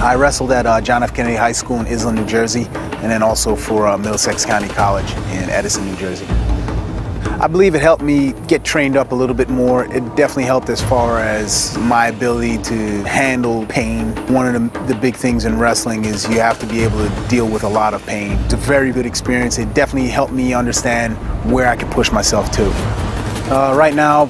I wrestled at John F. Kennedy High School in Island, New Jersey, and then also for Middlesex County College in Edison, New Jersey. I believe it helped me get trained up a little bit more. It definitely helped as far as my ability to handle pain. One of the big things in wrestling is you have to be able to deal with a lot of pain. It's a very good experience. It definitely helped me understand where I could push myself to. Right now,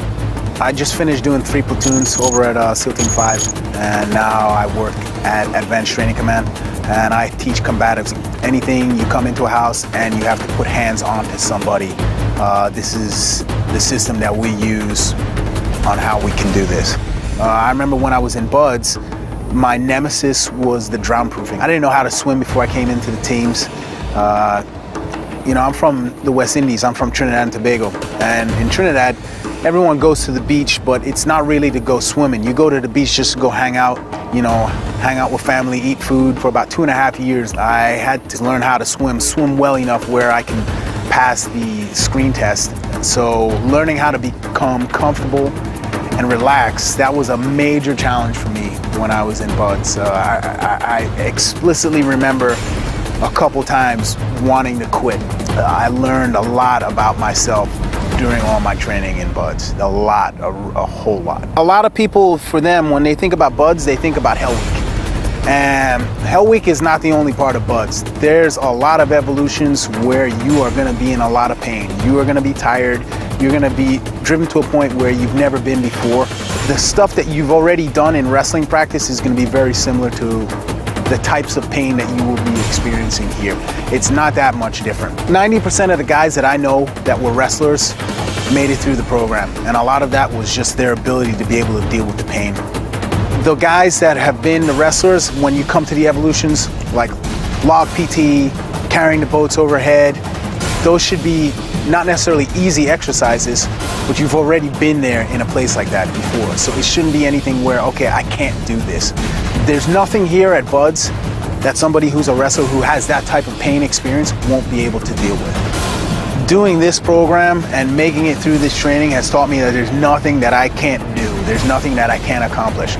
I just finished doing 3 platoons over at SEAL Team 5, and now I work at Advanced Training Command, and I teach combatives. Anything, you come into a house and you have to put hands onto somebody. This is the system that we use on how we can do this. I remember when I was in BUD/S, my nemesis was the drown proofing. I didn't know how to swim before I came into the teams. You know, I'm from the West Indies. I'm from Trinidad and Tobago. And in Trinidad, everyone goes to the beach, but it's not really to go swimming. You go to the beach just to go hang out, you know, hang out with family, eat food. For about 2.5 years, I had to learn how to swim well enough where I can pass the screen test. So learning how to become comfortable and relaxed, that was a major challenge for me when I was in BUD/S. I explicitly remember a couple times wanting to quit. I learned a lot about myself during all my training in BUD/S. A whole lot. A lot of people, for them, when they think about BUD/S, they think about Hell Week. And Hell Week is not the only part of BUD/S. There's a lot of evolutions where you are gonna be in a lot of pain. You are gonna be tired. You're gonna be driven to a point where you've never been before. The stuff that you've already done in wrestling practice is gonna be very similar to the types of pain that you will be experiencing here. It's not that much different. 90% of the guys that I know that were wrestlers made it through the program, and a lot of that was just their ability to be able to deal with the pain. The guys that have been the wrestlers, when you come to the evolutions, like log PT, carrying the boats overhead, those should be not necessarily easy exercises, but you've already been there in a place like that before. So it shouldn't be anything where, okay, I can't do this. There's nothing here at BUD/S that somebody who's a wrestler who has that type of pain experience won't be able to deal with. Doing this program and making it through this training has taught me that there's nothing that I can't do. There's nothing that I can't accomplish.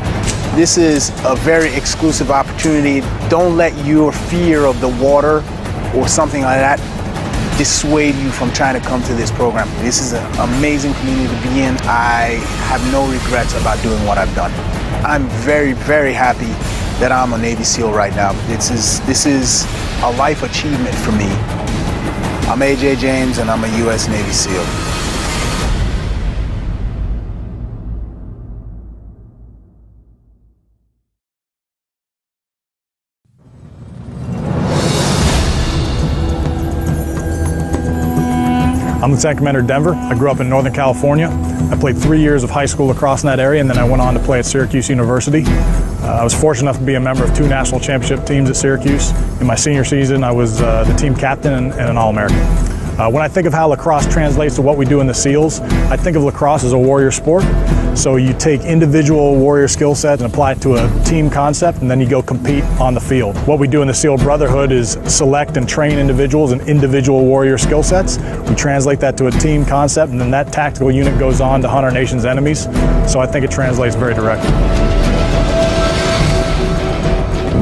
This is a very exclusive opportunity. Don't let your fear of the water or something like that dissuade you from trying to come to this program. This is an amazing community to be in. I have no regrets about doing what I've done. I'm very, very happy that I'm a Navy SEAL right now. This is a life achievement for me. I'm AJ James and I'm a U.S. Navy SEAL. I'm Lieutenant Commander Denver. I grew up in Northern California. I played 3 years of high school lacrosse in that area, and then I went on to play at Syracuse University. I was fortunate enough to be a member of 2 national championship teams at Syracuse. In my senior season, I was the team captain and an All-American. When I think of how lacrosse translates to what we do in the SEALs, I think of lacrosse as a warrior sport. So you take individual warrior skill sets and apply it to a team concept, and then you go compete on the field. What we do in the SEAL Brotherhood is select and train individuals in individual warrior skill sets. We translate that to a team concept, and then that tactical unit goes on to hunt our nation's enemies. So I think it translates very directly.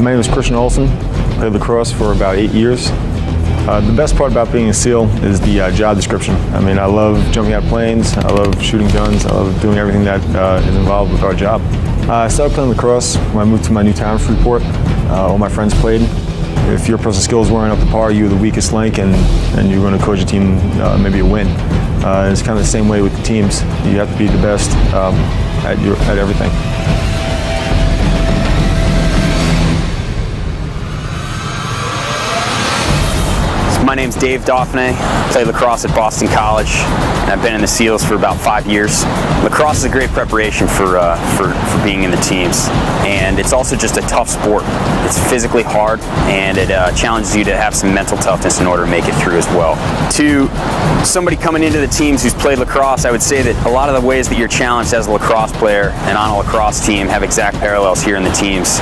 My name is Christian Olsen. I played lacrosse for about 8 years. The best part about being a SEAL is the job description. I mean, I love jumping out of planes, I love shooting guns, I love doing everything that is involved with our job. I started playing lacrosse when I moved to my new town, Freeport. All my friends played. If your personal skills weren't up to par, you were the weakest link, and you were going to coach your team maybe a win. It's kind of the same way with the teams. You have to be the best at everything. My name's Dave Dauphiné. I play lacrosse at Boston College, and I've been in the SEALs for about 5 years. Lacrosse is a great preparation for being in the teams, and it's also just a tough sport. It's physically hard, and it challenges you to have some mental toughness in order to make it through as well. To somebody coming into the teams who's played lacrosse, I would say that a lot of the ways that you're challenged as a lacrosse player and on a lacrosse team have exact parallels here in the teams,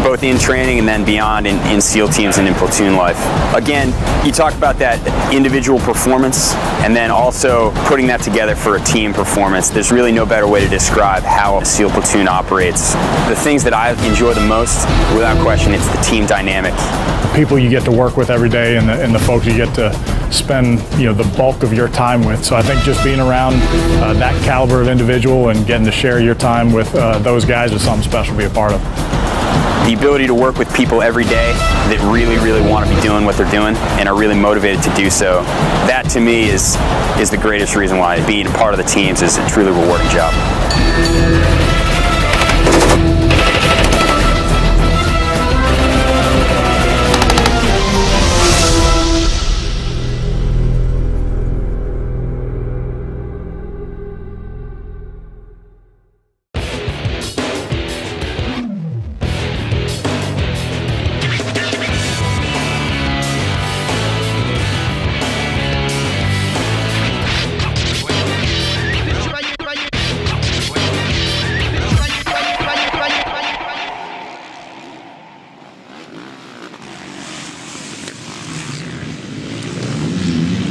both in training and then beyond in SEAL teams and in platoon life. Again, you talk about about that individual performance and then also putting that together for a team performance, there's really no better way to describe how a SEAL platoon operates. The things that I enjoy the most, without question, it's the team dynamic. People you get to work with every day and the folks you get to spend the bulk of your time with. So I think just being around that caliber of individual and getting to share your time with those guys is something special to be a part of. The ability to work with people every day that really, really want to be doing what they're doing and are really motivated to do so, that to me is the greatest reason why being a part of the teams is a truly rewarding job.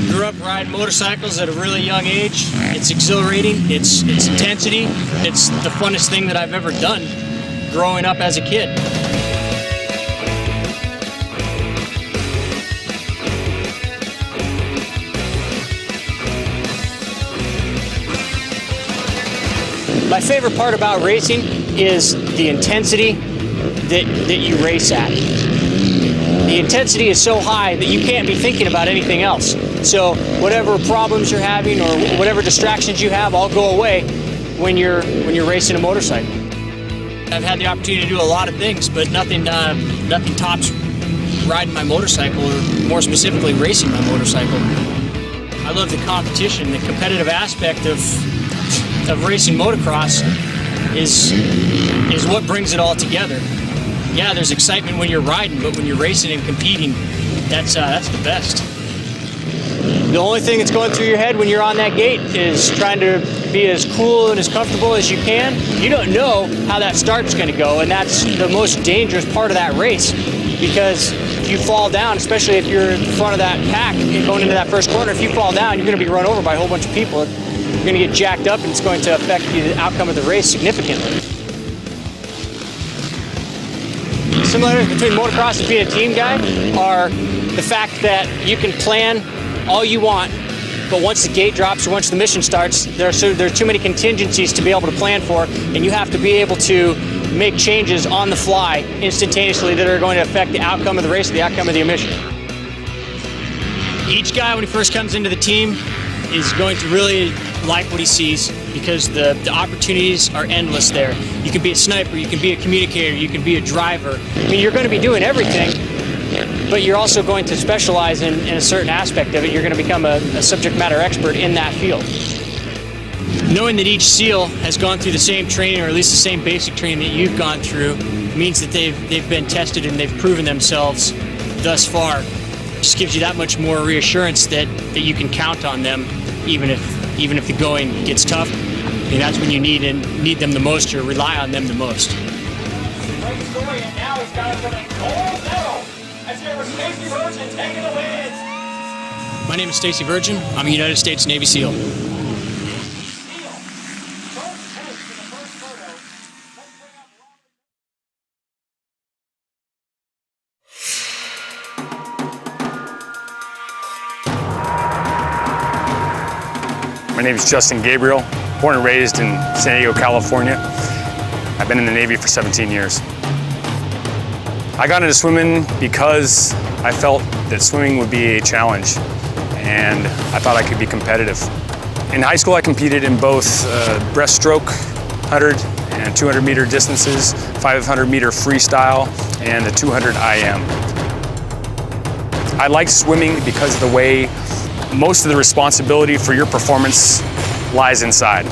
Grew up riding motorcycles at a really young age. It's exhilarating, it's intensity, it's the funnest thing that I've ever done growing up as a kid. My favorite part about racing is the intensity that you race at. The intensity is so high that you can't be thinking about anything else. So whatever problems you're having or whatever distractions you have all go away when you're racing a motorcycle. I've had the opportunity to do a lot of things, but nothing tops riding my motorcycle, or more specifically racing my motorcycle. I love the competition, the competitive aspect of racing motocross is what brings it all together. Yeah, there's excitement when you're riding, but when you're racing and competing, that's the best. The only thing that's going through your head when you're on that gate is trying to be as cool and as comfortable as you can. You don't know how that start's going to go, and that's the most dangerous part of that race, because if you fall down, especially if you're in front of that pack going into that first corner, if you fall down, you're going to be run over by a whole bunch of people. You're going to get jacked up, and it's going to affect the outcome of the race significantly. Similarities between motocross and being a team guy are the fact that you can plan all you want, but once the gate drops or once the mission starts, there are too many contingencies to be able to plan for, and you have to be able to make changes on the fly instantaneously that are going to affect the outcome of the race or the outcome of the mission. Each guy, when he first comes into the team, is going to really like what he sees, because the opportunities are endless there. You can be a sniper, you can be a communicator, you can be a driver. I mean, you're going to be doing everything, but you're also going to specialize in a certain aspect of it. You're going to become a subject matter expert in that field. Knowing that each SEAL has gone through the same training, or at least the same basic training that you've gone through, means that they've been tested and they've proven themselves thus far. Just gives you that much more reassurance that you can count on them, even if the going gets tough. And that's when you need them the most, or rely on them the most. Great story, and now he's got it for the gold medal. Let's hear for Stacy Virgin taking the wins. My name is Stacy Virgin. I'm a United States Navy SEAL. My name is Justin Gabriel, born and raised in San Diego, California. I've been in the Navy for 17 years. I got into swimming because I felt that swimming would be a challenge, and I thought I could be competitive. In high school, I competed in both breaststroke, 100 and 200 meter distances, 500 meter freestyle, and the 200 IM. I liked swimming because of the way most of the responsibility for your performance lies inside.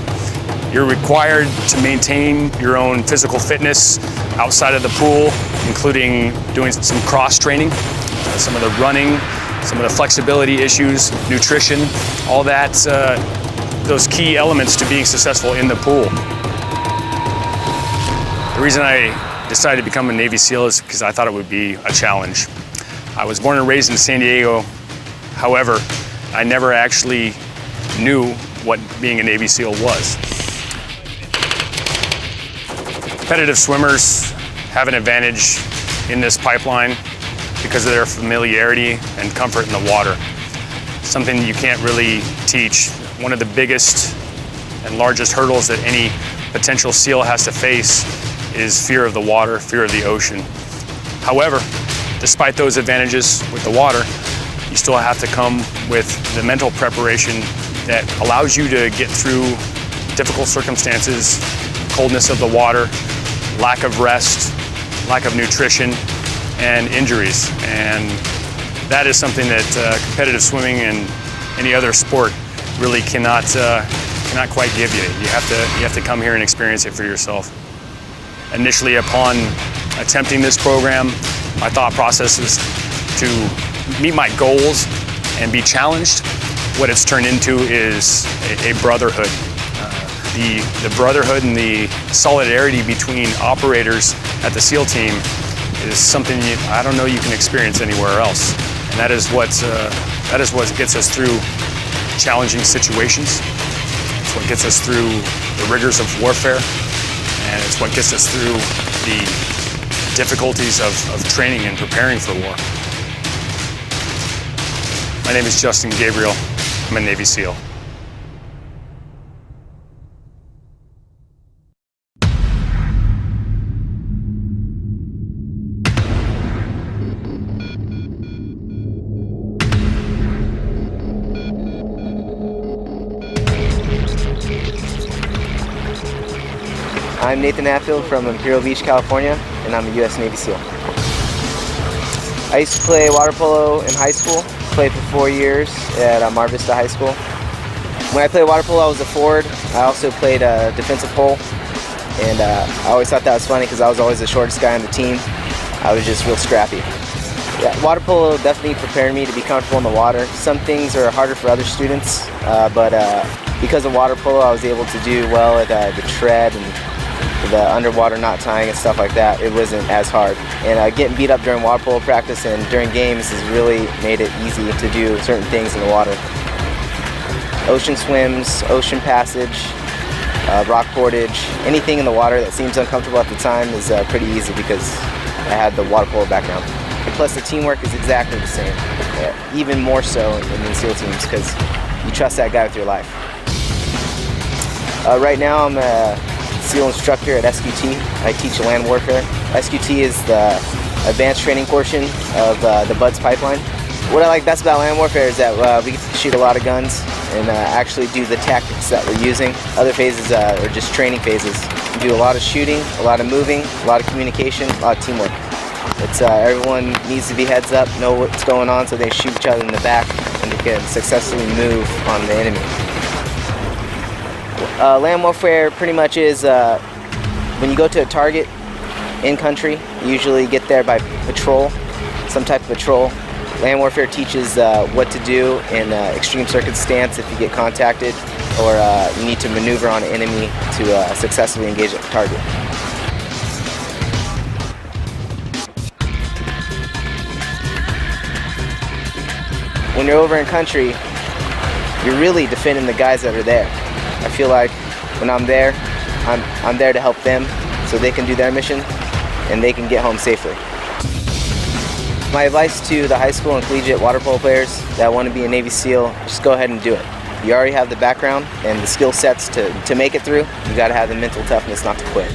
You're required to maintain your own physical fitness outside of the pool, including doing some cross training, some of the running, some of the flexibility issues, nutrition, all that, those key elements to being successful in the pool. The reason I decided to become a Navy SEAL is because I thought it would be a challenge. I was born and raised in San Diego, However, I never actually knew what being a Navy SEAL was. Competitive swimmers have an advantage in this pipeline because of their familiarity and comfort in the water. Something you can't really teach. One of the biggest and largest hurdles that any potential SEAL has to face is fear of the water, fear of the ocean. However, despite those advantages with the water, you still have to come with the mental preparation that allows you to get through difficult circumstances, coldness of the water, lack of rest, lack of nutrition, and injuries. And that is something that competitive swimming and any other sport really cannot quite give you. You have to come here and experience it for yourself. Initially, upon attempting this program, my thought process was to meet my goals and be challenged. What it's turned into is a brotherhood. The brotherhood and the solidarity between operators at the SEAL team is something I don't know you can experience anywhere else. And that is what gets us through challenging situations. It's what gets us through the rigors of warfare, and it's what gets us through the difficulties of training and preparing for war. My name is Justin Gabriel. I'm a Navy SEAL. I'm Nathan Hatfield from Imperial Beach, California, and I'm a U.S. Navy SEAL. I used to play water polo in high school, played for 4 years at Mar Vista High School. When I played water polo, I was a forward. I also played defensive pole, and I always thought that was funny because I was always the shortest guy on the team. I was just real scrappy. Yeah, water polo definitely prepared me to be comfortable in the water. Some things are harder for other students, but because of water polo, I was able to do well at the tread and the underwater knot tying and stuff like that. It wasn't as hard. And getting beat up during water polo practice and during games has really made it easy to do certain things in the water. Ocean swims, ocean passage, rock portage, anything in the water that seems uncomfortable at the time is pretty easy because I had the water polo background. And plus the teamwork is exactly the same, even more so in the SEAL teams because you trust that guy with your life. Right now I'm a SEAL instructor at SQT. I teach land warfare. SQT is the advanced training portion of the BUDS pipeline. What I like best about land warfare is that we get to shoot a lot of guns and actually do the tactics that we're using. Other phases are just training phases. We do a lot of shooting, a lot of moving, a lot of communication, a lot of teamwork. It's everyone needs to be heads up, know what's going on so they shoot each other in the back and they can successfully move on the enemy. Land warfare pretty much is when you go to a target in country, you usually get there by patrol, some type of patrol. Land warfare teaches what to do in extreme circumstance if you get contacted or you need to maneuver on an enemy to successfully engage at the target. When you're over in country, you're really defending the guys that are there. I feel like when I'm there, I'm there to help them so they can do their mission and they can get home safely. My advice to the high school and collegiate water polo players that want to be a Navy SEAL, just go ahead and do it. You already have the background and the skill sets to make it through. You got to have the mental toughness not to quit.